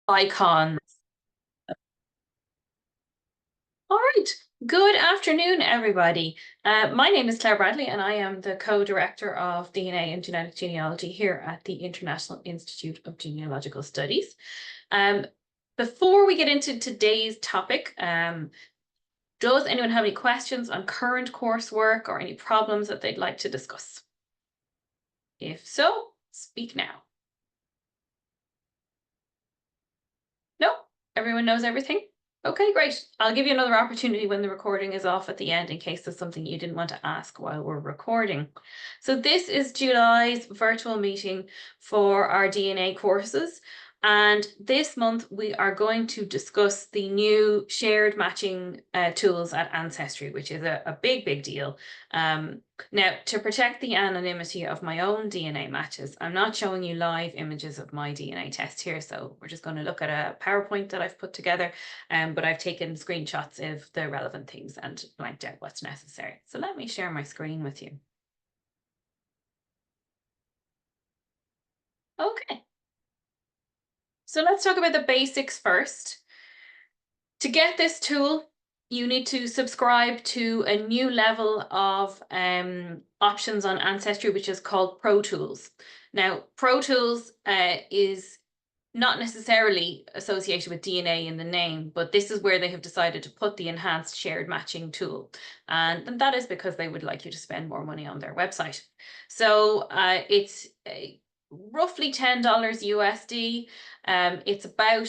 icons. All right. Good afternoon, everybody. My name is Claire Bradley, and I am the co-director of DNA and Genetic Genealogy here at the International Institute of Genealogical Studies. Before we get into today's topic, does anyone have any questions on current coursework or any problems that they'd like to discuss? If so, speak now. No? Everyone knows everything? Okay, great. I'll give you another opportunity when the recording is off at the end in case there's something you didn't want to ask while we're recording. So this is July's virtual meeting for our DNA courses. And this month we are going to discuss the new shared matching tools at Ancestry, which is a big deal. Now, to protect the anonymity of my own DNA matches, I'm not showing you live images of my DNA test here, so we're just going to look at a PowerPoint that I've put together, but I've taken screenshots of the relevant things and blanked out what's necessary. So let me share my screen with you. Okay. So let's talk about the basics first. To get this tool, you need to subscribe to a new level of options on Ancestry, which is called Pro Tools. Now, Pro Tools is not necessarily associated with DNA in the name, but this is where they have decided to put the enhanced shared matching tool. And that is because they would like you to spend more money on their website. So it's roughly $10 USD. It's about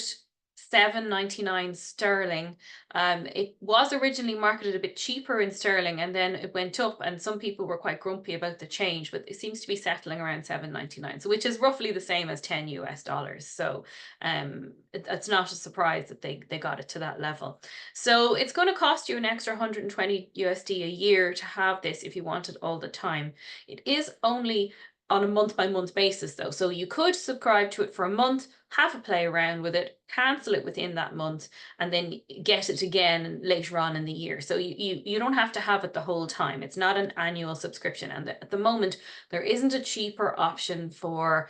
$7.99 sterling. It was originally marketed a bit cheaper in sterling, and then it went up, and some people were quite grumpy about the change, but it seems to be settling around $7.99, so which is roughly the same as $10 US. So it's not a surprise that they got it to that level. So it's going to cost you an extra 120 USD a year to have this if you want it all the time. It is only on a month-by-month basis, though. So you could subscribe to it for a month, have a play around with it, cancel it within that month, and then get it again later on in the year. So you don't have to have it the whole time. It's not an annual subscription. And at the moment, there isn't a cheaper option for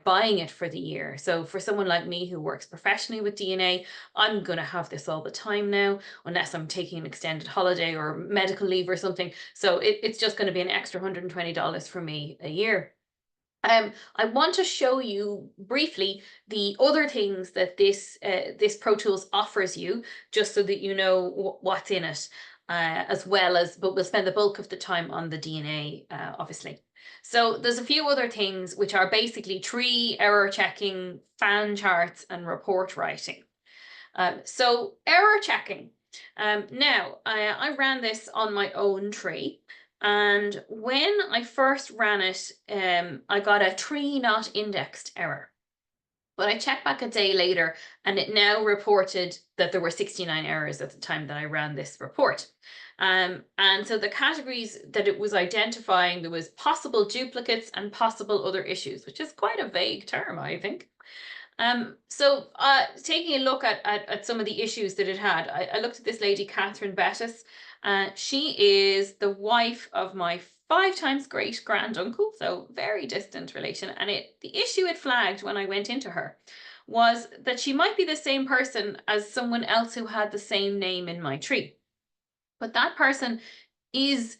buying it for the year. So for someone like me who works professionally with DNA, I'm going to have this all the time now, unless I'm taking an extended holiday or medical leave or something. So it's just going to be an extra $120 for me a year. I want to show you briefly the other things that this Pro Tools offers you, just so that you know what's in it, as well as, but we'll spend the bulk of the time on the DNA, obviously. So there's a few other things which are basically tree error checking, fan charts, and report writing. So error checking. Now, I ran this on my own tree. And when I first ran it, I got a tree not indexed error. But I checked back a day later, and it now reported that there were 69 errors at the time that I ran this report. And so the categories that it was identifying, there was possible duplicates and possible other issues, which is quite a vague term, I think. So taking a look at some of the issues that it had, I looked at this lady, Catherine Bettis. She is the wife of my 5 times great granduncle, so very distant relation. And the issue it flagged when I went into her was that she might be the same person as someone else who had the same name in my tree. But that person is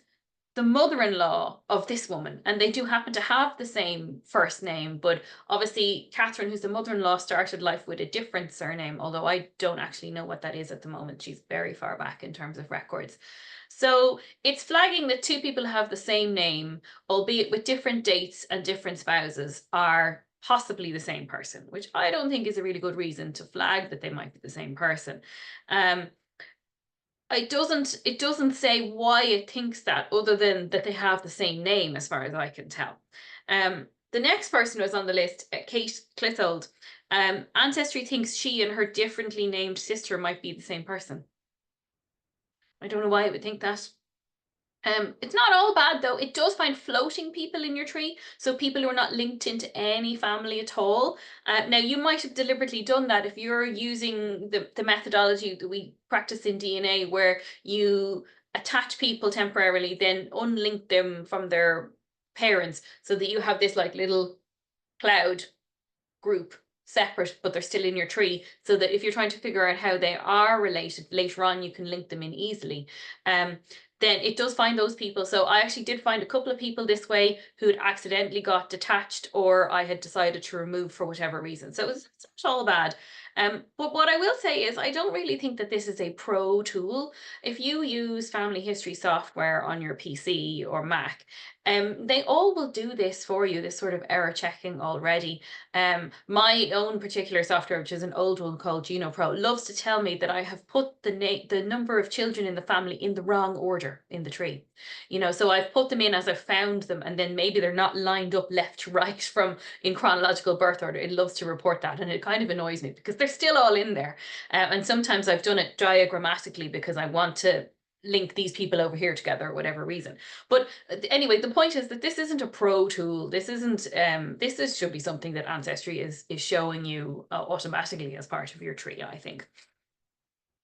the mother-in-law of this woman, and they do happen to have the same first name, but obviously Catherine, who's the mother-in-law, started life with a different surname, although I don't actually know what that is at the moment. She's very far back in terms of records. So it's flagging that 2 people have the same name, albeit with different dates and different spouses, are possibly the same person, which I don't think is a really good reason to flag that they might be the same person. It doesn't say why it thinks that, other than that they have the same name, as far as I can tell. The next person was on the list, Kate Clissold. Ancestry thinks she and her differently named sister might be the same person. I don't know why it would think that. It's not all bad, though. It does find floating people in your tree, so people who are not linked into any family at all. Now, you might have deliberately done that if you're using the methodology that we practice in DNA, where you attach people temporarily, then unlink them from their parents, so that you have this like little cloud group. separate, but they're still in your tree, so that if you're trying to figure out how they are related later on, you can link them in easily. Then it does find those people. So I actually did find a couple of people this way who'd accidentally got detached, or I had decided to remove for whatever reason. So it's not all bad. But what I will say is I don't really think that this is a pro tool. If you use family history software on your PC or Mac, they all will do this for you, this sort of error checking already. My own particular software, which is an old one called GenoPro, loves to tell me that I have put the number of children in the family in the wrong order in the tree. So I've put them in as I found them, and then maybe they're not lined up left to right from in chronological birth order. It loves to report that, and it kind of annoys me because they're still all in there. And sometimes I've done it diagrammatically because I want to link these people over here together or whatever reason. But anyway, the point is that this isn't a pro tool. This isn't should be something that Ancestry is showing you automatically as part of your tree, I think.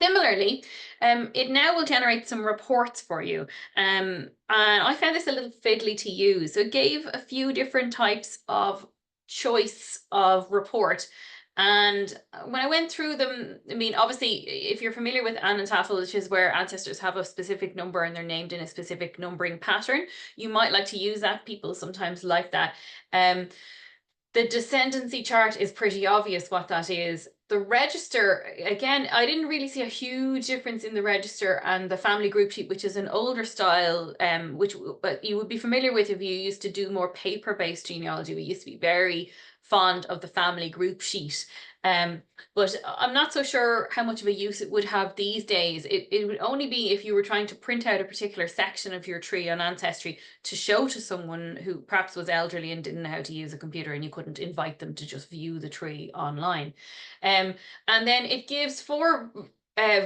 Similarly, it now will generate some reports for you. And I found this a little fiddly to use. So it gave a few different types of choice of report. And when I went through them, I mean, obviously, if you're familiar with Int'l, which is where ancestors have a specific number and they're named in a specific numbering pattern, you might like to use that. People sometimes like that. The descendancy chart is pretty obvious what that is. The register, again, I didn't really see a huge difference in the register and the family group sheet, which is an older style, which you would be familiar with if you used to do more paper-based genealogy. We used to be very fond of the family group sheet. But I'm not so sure how much of a use it would have these days. It would only be if you were trying to print out a particular section of your tree on Ancestry to show to someone who perhaps was elderly and didn't know how to use a computer, and you couldn't invite them to just view the tree online. And then it gives 4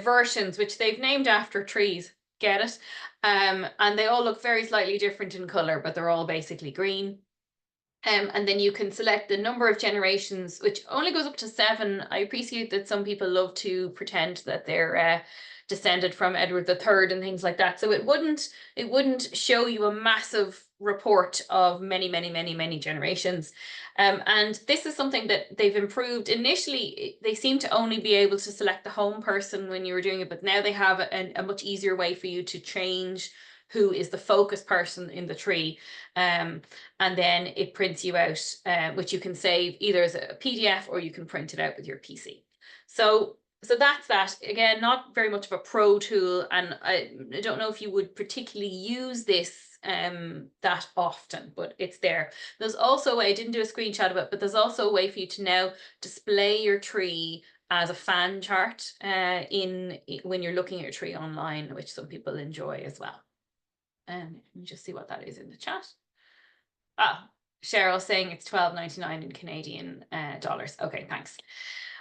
versions, which they've named after trees. Get it? And they all look very slightly different in color, but they're all basically green. And then you can select the number of generations, which only goes up to 7. I appreciate that some people love to pretend that they're descended from Edward III and things like that. So it wouldn't show you a massive report of many generations. And this is something that they've improved. Initially, they seem to only be able to select the home person when you were doing it, but now they have a much easier way for you to change who is the focus person in the tree. And then it prints you out, which you can save either as a PDF or you can print it out with your PC. So that's that. Again, not very much of a pro tool, and I don't know if you would particularly use this that often, but it's there. There's also a way, I didn't do a screenshot of it, but there's also a way for you to now display your tree as a fan chart when you're looking at your tree online, which some people enjoy as well. And let me just see what that is in the chat. Cheryl saying it's $12.99 in Canadian dollars. Okay, thanks.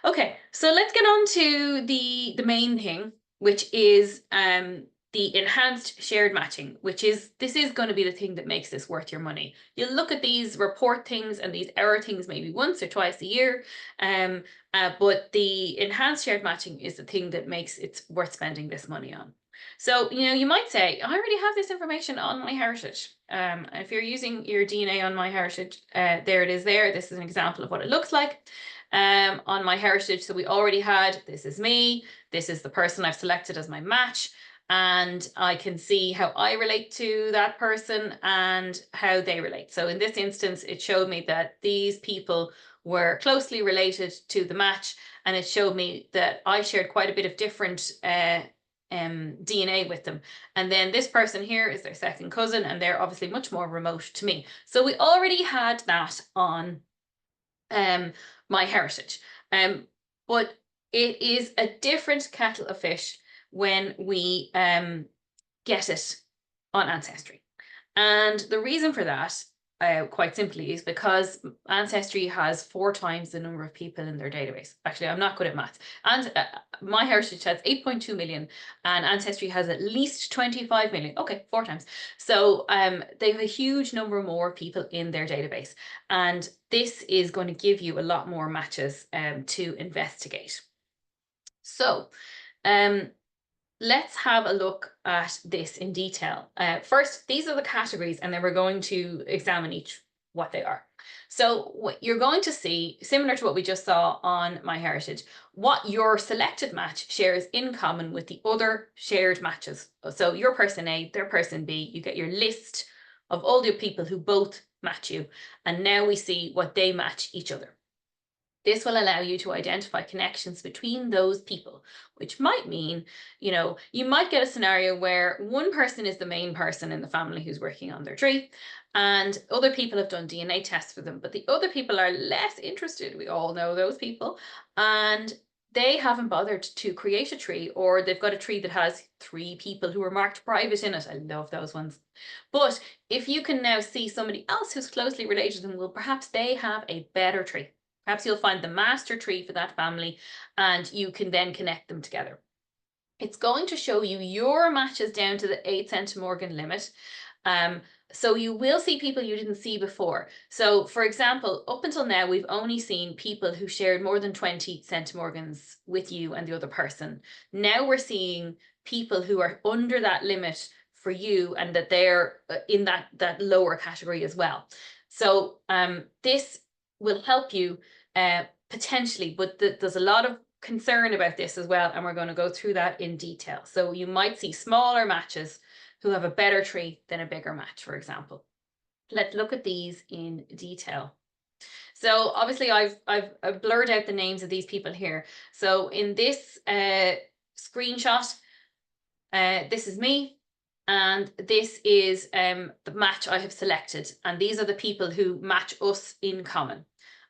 Okay, so let's get on to the main thing, which is the enhanced shared matching, this is going to be the thing that makes this worth your money. You'll look at these report things and these error things maybe once or twice a year, but the enhanced shared matching is the thing that makes it worth spending this money on. So, you might say, I already have this information on MyHeritage. If you're using your DNA on MyHeritage, there it is there. This is an example of what it looks like on MyHeritage. So we already had, this is me, this is the person I've selected as my match, and I can see how I relate to that person and how they relate. So in this instance, it showed me that these people were closely related to the match, and it showed me that I shared quite a bit of different DNA with them. And then this person here is their second cousin, and they're obviously much more remote to me. So we already had that on MyHeritage. But it is a different kettle of fish when we get it on Ancestry. And the reason for that, quite simply, is because Ancestry has 4 times the number of people in their database. Actually, I'm not good at maths. And MyHeritage has 8.2 million, and Ancestry has at least 25 million. Okay, 4 times. So they have a huge number more people in their database. And this is going to give you a lot more matches to investigate. So let's have a look at this in detail. First, these are the categories, and then we're going to examine each what they are. So what you're going to see, similar to what we just saw on MyHeritage, what your selected match shares in common with the other shared matches. So your person A, their person B, you get your list of all the people who both match you. And now we see what they match each other. This will allow you to identify connections between those people, which might mean, you might get a scenario where one person is the main person in the family who's working on their tree, and other people have done DNA tests for them, but the other people are less interested. We all know those people, and they haven't bothered to create a tree, or they've got a tree that has 3 people who are marked private in it. I love those ones. But if you can now see somebody else who's closely related to them, well, perhaps they have a better tree. Perhaps you'll find the master tree for that family, and you can then connect them together. It's going to show you your matches down to the 8 centimorgan limit. So you will see people you didn't see before. So for example, up until now, we've only seen people who shared more than 20 centimorgans with you and the other person. Now we're seeing people who are under that limit for you, and that they're in that lower category as well. So this will help you potentially, but there's a lot of concern about this as well, and we're going to go through that in detail. So you might see smaller matches who have a better tree than a bigger match, for example. Let's look at these in detail. So obviously I've blurred out the names of these people here. So in this screenshot, this is me, and this is the match I have selected, and these are the people who match us in common.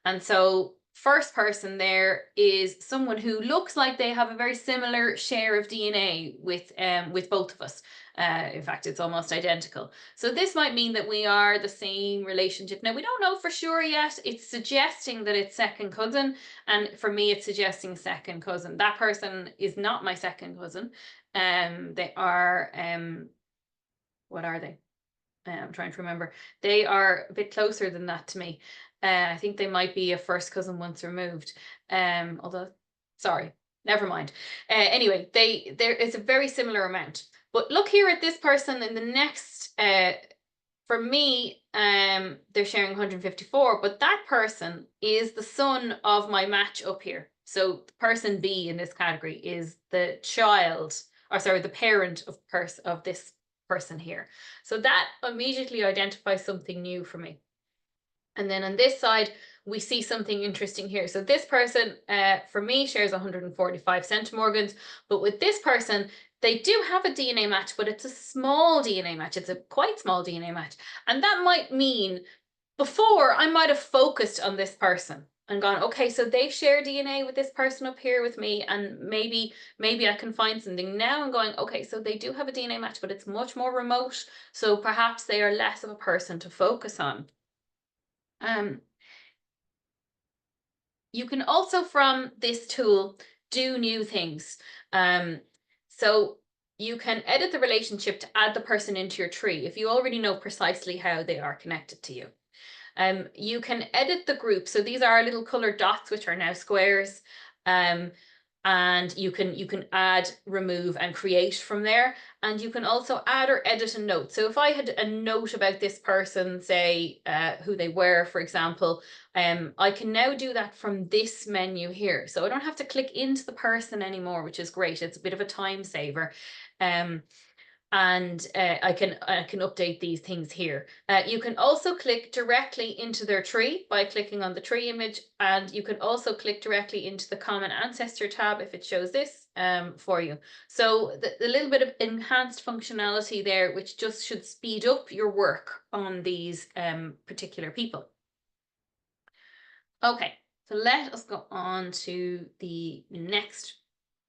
And so first person there is someone who looks like they have a very similar share of DNA with both of us. In fact, it's almost identical. So this might mean that we are the same relationship. Now, we don't know for sure yet. It's suggesting that it's second cousin. And for me, it's suggesting second cousin. That person is not my second cousin. They are, what are they? I'm trying to remember. They are a bit closer than that to me. I think they might be a first cousin once removed. Although, sorry, never mind. Anyway, there is a very similar amount. But look here at this person in the next. For me, they're sharing 154, but that person is the son of my match up here. So person B in this category is the child, or sorry, the parent of this person here. So that immediately identifies something new for me. And then on this side, we see something interesting here. So this person, for me, shares 145 centimorgans, but with this person, they do have a DNA match, but it's a small DNA match. It's a quite small DNA match. And that might mean before I might have focused on this person and gone, okay, so they share DNA with this person up here with me, and maybe I can find something. Now I'm going, okay, so they do have a DNA match, but it's much more remote. So perhaps they are less of a person to focus on. You can also, from this tool, do new things. So you can edit the relationship to add the person into your tree if you already know precisely how they are connected to you. You can edit the group. So these are little colored dots, which are now squares. And you can add, remove, and create from there. And you can also add or edit a note. So if I had a note about this person, say who they were, for example, I can now do that from this menu here. So I don't have to click into the person anymore, which is great. It's a bit of a time saver. And I can update these things here. You can also click directly into their tree by clicking on the tree image, and you can also click directly into the Common Ancestor tab if it shows this for you. So the little bit of enhanced functionality there, which just should speed up your work on these particular people. Okay, so let us go on to the next.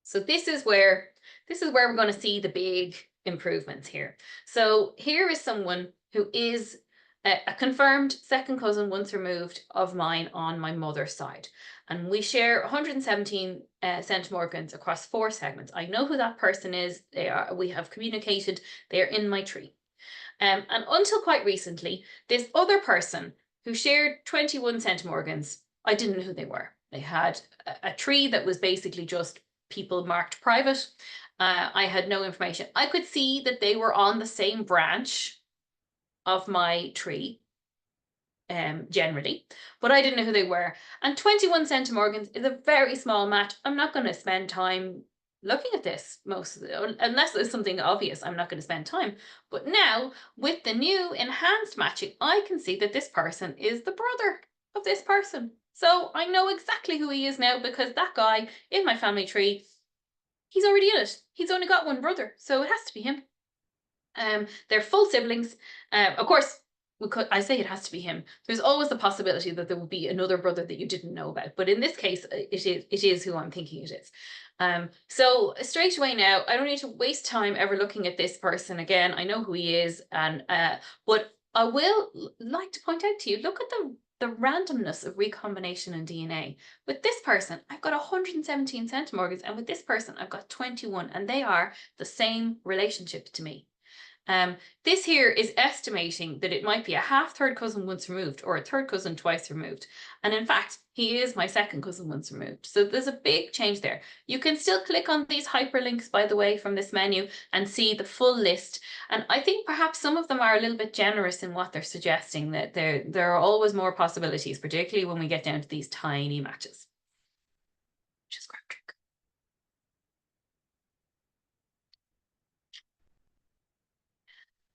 So this is where we're going to see the big improvements here. So here is someone who is a confirmed second cousin once removed of mine on my mother's side. And we share 117 centimorgans across 4 segments. I know who that person is. We have communicated. They are in my tree. And until quite recently, this other person who shared 21 centimorgans, I didn't know who they were. They had a tree that was basically just people marked private. I had no information. I could see that they were on the same branch of my tree. generally, but I didn't know who they were. And 21 centimorgans is a very small match. I'm not going to spend time looking at this unless there's something obvious. I'm not going to spend time. But now with the new enhanced matching, I can see that this person is the brother of this person. So I know exactly who he is now, because that guy in my family tree, he's already in it. He's only got one brother, so it has to be him. They're full siblings. Of course, I say it has to be him. There's always the possibility that there will be another brother that you didn't know about, but in this case, it is who I'm thinking it is. So straight away now, I don't need to waste time ever looking at this person again. I know who he is, and but I will like to point out to you, look at the randomness of recombination in DNA. With this person, I've got 117 centimorgans, and with this person, I've got 21, and they are the same relationship to me. This here is estimating that it might be a half third cousin once removed, or a third cousin twice removed. And in fact, he is my second cousin once removed. So there's a big change there. You can still click on these hyperlinks, by the way, from this menu and see the full list. And I think perhaps some of them are a little bit generous in what they're suggesting, that there are always more possibilities, particularly when we get down to these tiny matches. Just grab a drink.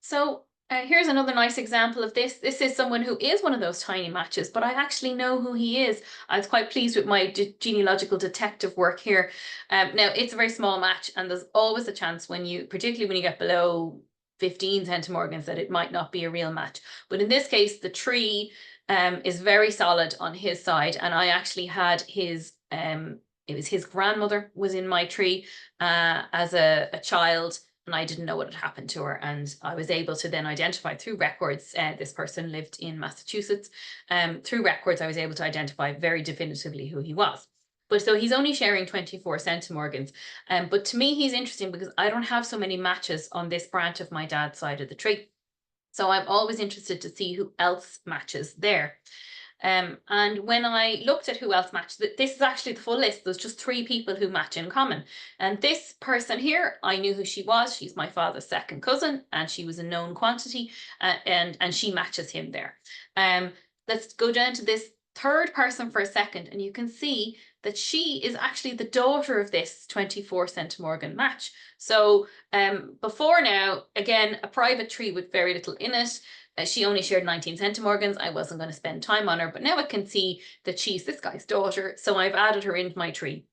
So here's another nice example of this. This is someone who is one of those tiny matches, but I actually know who he is. I was quite pleased with my genealogical detective work here. Now, it's a very small match, and there's always a chance particularly when you get below 15 centimorgans, that it might not be a real match. But in this case, the tree is very solid on his side, and I actually had his it was his grandmother was in my tree as a child, and I didn't know what had happened to her. And I was able to then identify through records, this person lived in Massachusetts. Through records, I was able to identify very definitively who he was. But so he's only sharing 24 centimorgans. But to me, he's interesting because I don't have so many matches on this branch of my dad's side of the tree. So I'm always interested to see who else matches there. And when I looked at who else matched, this is actually the full list. There's just 3 people who match in common. And this person here, I knew who she was. She's my father's second cousin, and she was a known quantity, and she matches him there. Let's go down to this third person for a second, and you can see that she is actually the daughter of this 24 centimorgan match. So before now, again, a private tree with very little in it. She only shared 19 centimorgans. I wasn't going to spend time on her, but now I can see that she's this guy's daughter. So I've added her into my tree,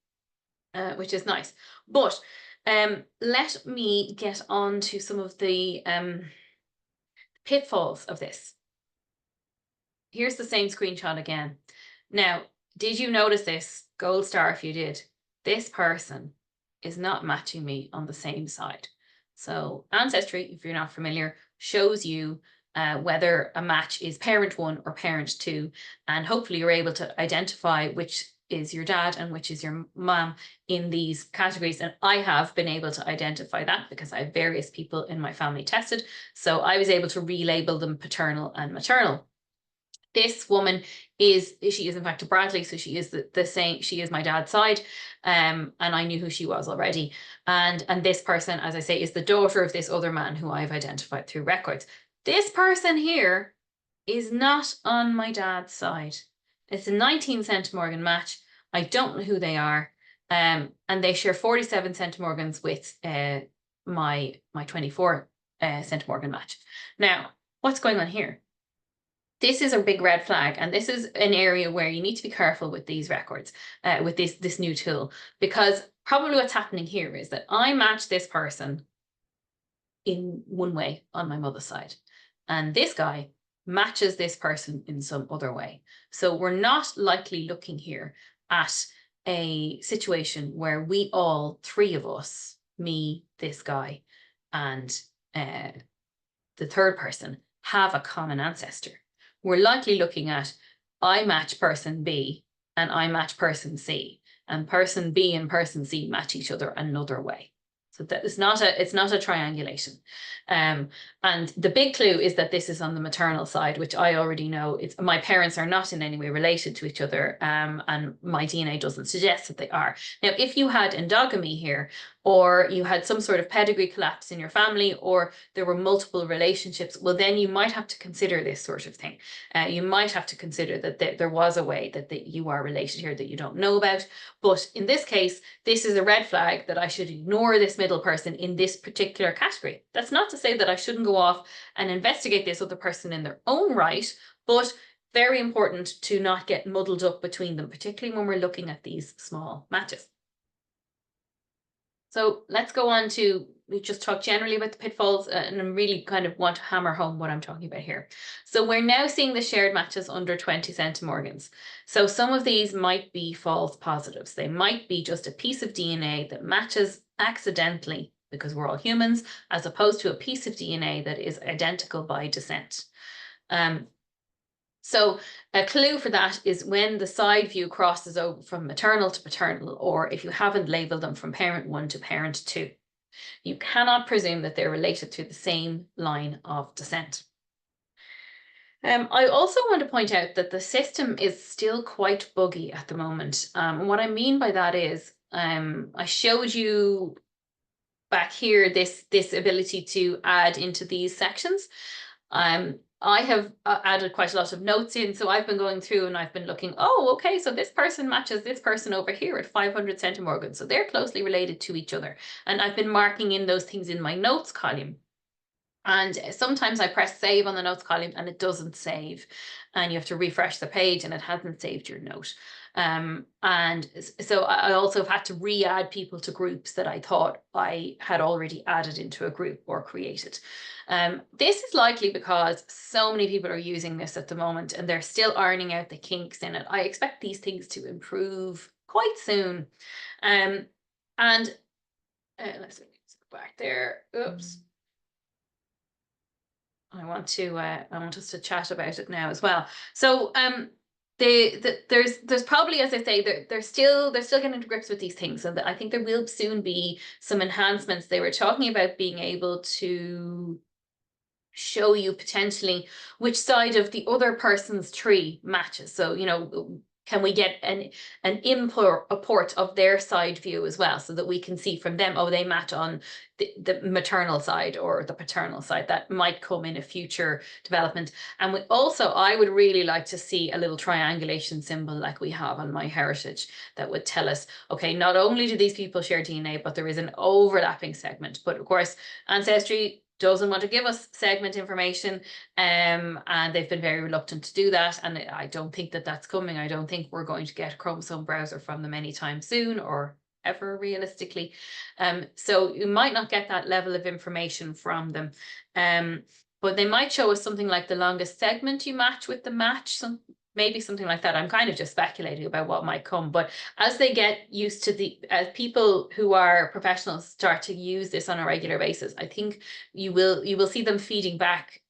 which is nice. But let me get on to some of the pitfalls of this. Here's the same screenshot again. Now, did you notice this? Gold star if you did. This person is not matching me on the same side. So Ancestry, if you're not familiar, shows you whether a match is parent 1 or parent 2, and hopefully you're able to identify which is your dad and which is your mom in these categories. And I have been able to identify that because I have various people in my family tested. So I was able to relabel them paternal and maternal. This woman is in fact a Bradley, so she is the same, she is my dad's side, and I knew who she was already. And this person, as I say, is the daughter of this other man who I've identified through records. This person here is not on my dad's side. It's a 19 centimorgan match. I don't know who they are, and they share 47 centimorgans with my 24 centimorgan match. Now, what's going on here? This is a big red flag, and this is an area where you need to be careful with these records, with this new tool, because probably what's happening here is that I match this person in one way on my mother's side, and this guy matches this person in some other way. So we're not likely looking here at a situation where we all 3 of us, me, this guy, and the third person, have a common ancestor. We're likely looking at I match person B and I match person C, and person B and person C match each other another way. So that it's not a triangulation. And the big clue is that this is on the maternal side, which I already know. My parents are not in any way related to each other, and my DNA doesn't suggest that they are. Now, if you had endogamy here, or you had some sort of pedigree collapse in your family, or there were multiple relationships, well, then you might have to consider this sort of thing. You might have to consider that there was a way that you are related here that you don't know about. But in this case, this is a red flag that I should ignore this middle person in this particular category. That's not to say that I shouldn't go off and investigate this other person in their own right, but very important to not get muddled up between them, particularly when we're looking at these small matches. So let's go on to, we just talked generally about the pitfalls, and I really kind of want to hammer home what I'm talking about here. So we're now seeing the shared matches under 20 centimorgans. So some of these might be false positives. They might be just a piece of DNA that matches accidentally because we're all humans, as opposed to a piece of DNA that is identical by descent. So a clue for that is when the side view crosses over from maternal to paternal, or if you haven't labeled them from parent 1 to parent 2. You cannot presume that they're related through the same line of descent. I also want to point out that the system is still quite buggy at the moment. What I mean by that is, I showed you back here this ability to add into these sections. I have added quite a lot of notes in, so I've been going through and I've been looking, oh, okay, so this person matches this person over here at 500 centimorgans, so they're closely related to each other. And I've been marking in those things in my notes column. And sometimes I press save on the notes column and it doesn't save, and you have to refresh the page and it hasn't saved your note. And so I also have had to re-add people to groups that I thought I had already added into a group or created. This is likely because so many people are using this at the moment and they're still ironing out the kinks in it. I expect these things to improve quite soon. And let's go back there. Oops. I want us to chat about it now as well. So there's probably, as I say, they're still getting to grips with these things, and I think there will soon be some enhancements. They were talking about being able to show you potentially which side of the other person's tree matches. So, you know, can we get an import of their side view as well, so that we can see from them, oh, they match on the maternal side or the paternal side. That might come in a future development. And I would really like to see a little triangulation symbol like we have on MyHeritage that would tell us, okay, not only do these people share DNA, but there is an overlapping segment. But of course, Ancestry doesn't want to give us segment information, and they've been very reluctant to do that, and I don't think that that's coming. I don't think we're going to get a chromosome browser from them anytime soon, or ever, realistically. So you might not get that level of information from them, but they might show us something like the longest segment you match with the match, maybe something like that. I'm kind of just speculating about what might come, but as they get used to as people who are professionals start to use this on a regular basis, I think you will see them feeding back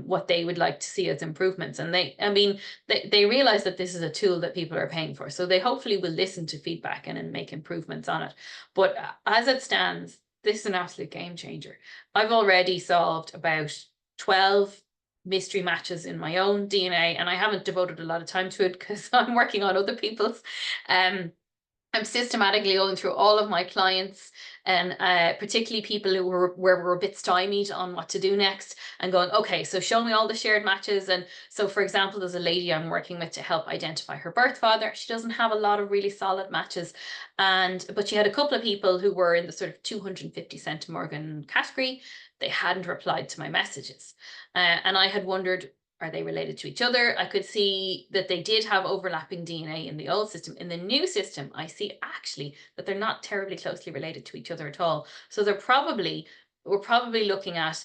what they would like to see as improvements. And they realize that this is a tool that people are paying for, so they hopefully will listen to feedback and make improvements on it. But as it stands, this is an absolute game changer. I've already solved about 12 mystery matches in my own DNA, and I haven't devoted a lot of time to it because I'm working on other people's. I'm systematically going through all of my clients, and particularly people who were a bit stymied on what to do next, and going, okay, so show me all the shared matches. And so, for example, there's a lady I'm working with to help identify her birth father. She doesn't have a lot of really solid matches, but she had a couple of people who were in the sort of 250 centimorgan category. They hadn't replied to my messages, and I had wondered, are they related to each other? I could see that they did have overlapping DNA in the old system. In the new system, I see actually that they're not terribly closely related to each other at all. So we're probably looking at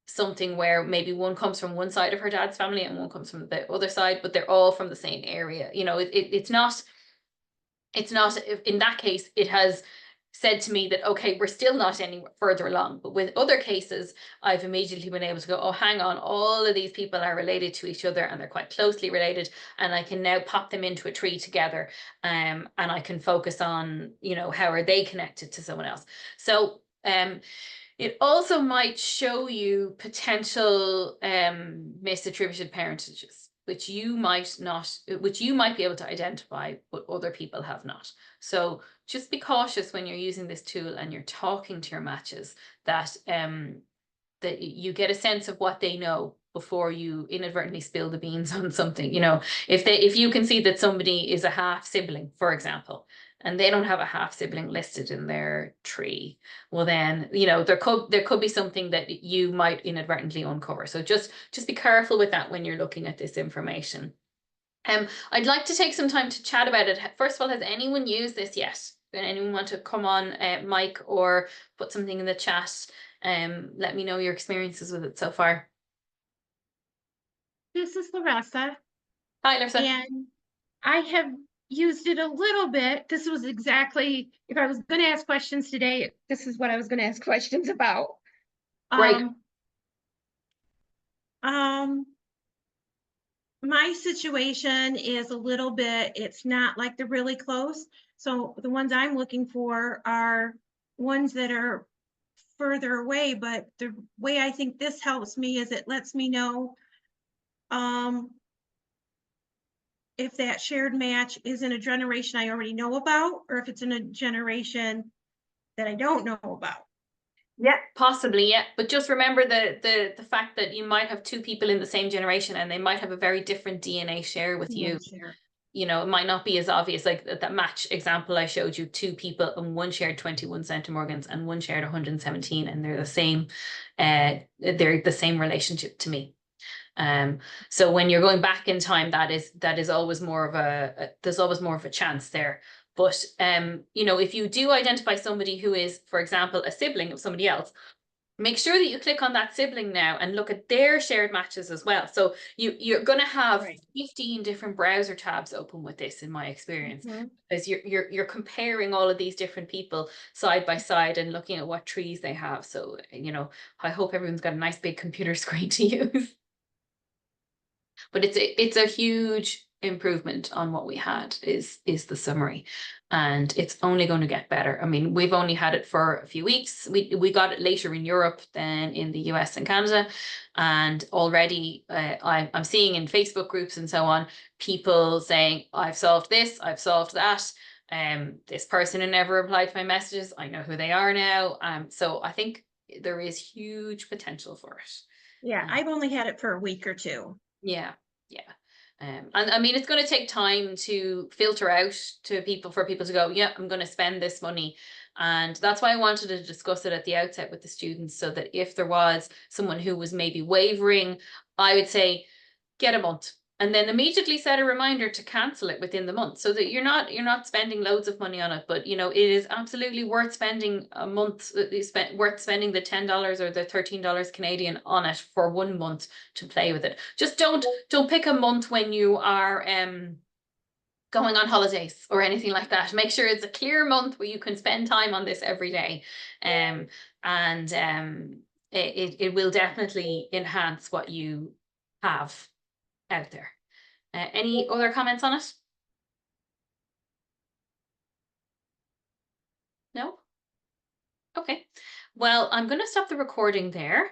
something where maybe one comes from one side of her dad's family and one comes from the other side, but they're all from the same area. You know, it's not, in that case, it has said to me that, okay, we're still not any further along. But with other cases, I've immediately been able to go, oh, hang on, all of these people are related to each other and they're quite closely related. And I can now pop them into a tree together, and I can focus on, you know, how are they connected to someone else. So it also might show you potential misattributed parentages, which you might be able to identify, but other people have not. So just be cautious when you're using this tool and you're talking to your matches, that that you get a sense of what they know before you inadvertently spill the beans on something. If you can see that somebody is a half sibling, for example, and they don't have a half sibling listed in their tree, well then, there could be something that you might inadvertently uncover. So just be careful with that when you're looking at this information. I'd like to take some time to chat about it. First of all, has anyone used this yet? Anyone want to come on, mic, or put something in the chat? Let me know your experiences with it so far. This is Larissa, Hi, Larissa. and I have used it a little bit. This was exactly, if I was going to ask questions today, this is what I was going to ask questions about. Great. My situation is a little bit, it's not like they're really close. So the ones I'm looking for are ones that are further away, but the way I think this helps me is it lets me know if that shared match is in a generation I already know about, or if it's in a generation that I don't know about. Yeah, possibly, yeah. But just remember the fact that you might have two people in the same generation and they might have a very different DNA share with you. Share. It might not be as obvious, like that match example I showed you, two people, and one shared 21 centimorgans and one shared 117, and they're the same relationship to me. So when you're going back in time, that is always more of there's always more of a chance there. But if you do identify somebody who is, for example, a sibling of somebody else, make sure that you click on that sibling now and look at their shared matches as well. So you're going to have 15 different browser tabs open with this, in my experience, because you're comparing all of these different people side by side and looking at what trees they have. So I hope everyone's got a nice big computer screen to use. But it's a huge improvement on what we had, is the summary, and it's only going to get better. I mean, we've only had it for a few weeks. We got it later in Europe than in the US and Canada, and already I'm seeing in Facebook groups and so on people saying, I've solved this, I've solved that. This person who never replied to my messages, I know who they are now. So I think there is huge potential for it. Yeah, I've only had it for a week or two. Yeah, yeah. And I mean, it's going to take time to filter out to people, for people to go, yeah, I'm going to spend this money. And that's why I wanted to discuss it at the outset with the students, so that if there was someone who was maybe wavering, I would say, get a month, and then immediately set a reminder to cancel it within the month, so that you're not spending loads of money on it. But it is absolutely worth spending a month, worth spending the $10 or the $13 Canadian on it for 1 month to play with it. Just don't pick a month when you are going on holidays or anything like that. Make sure it's a clear month where you can spend time on this every day. And it will definitely enhance what you have out there. Any other comments on it? No? Okay. Well, I'm going to stop the recording there.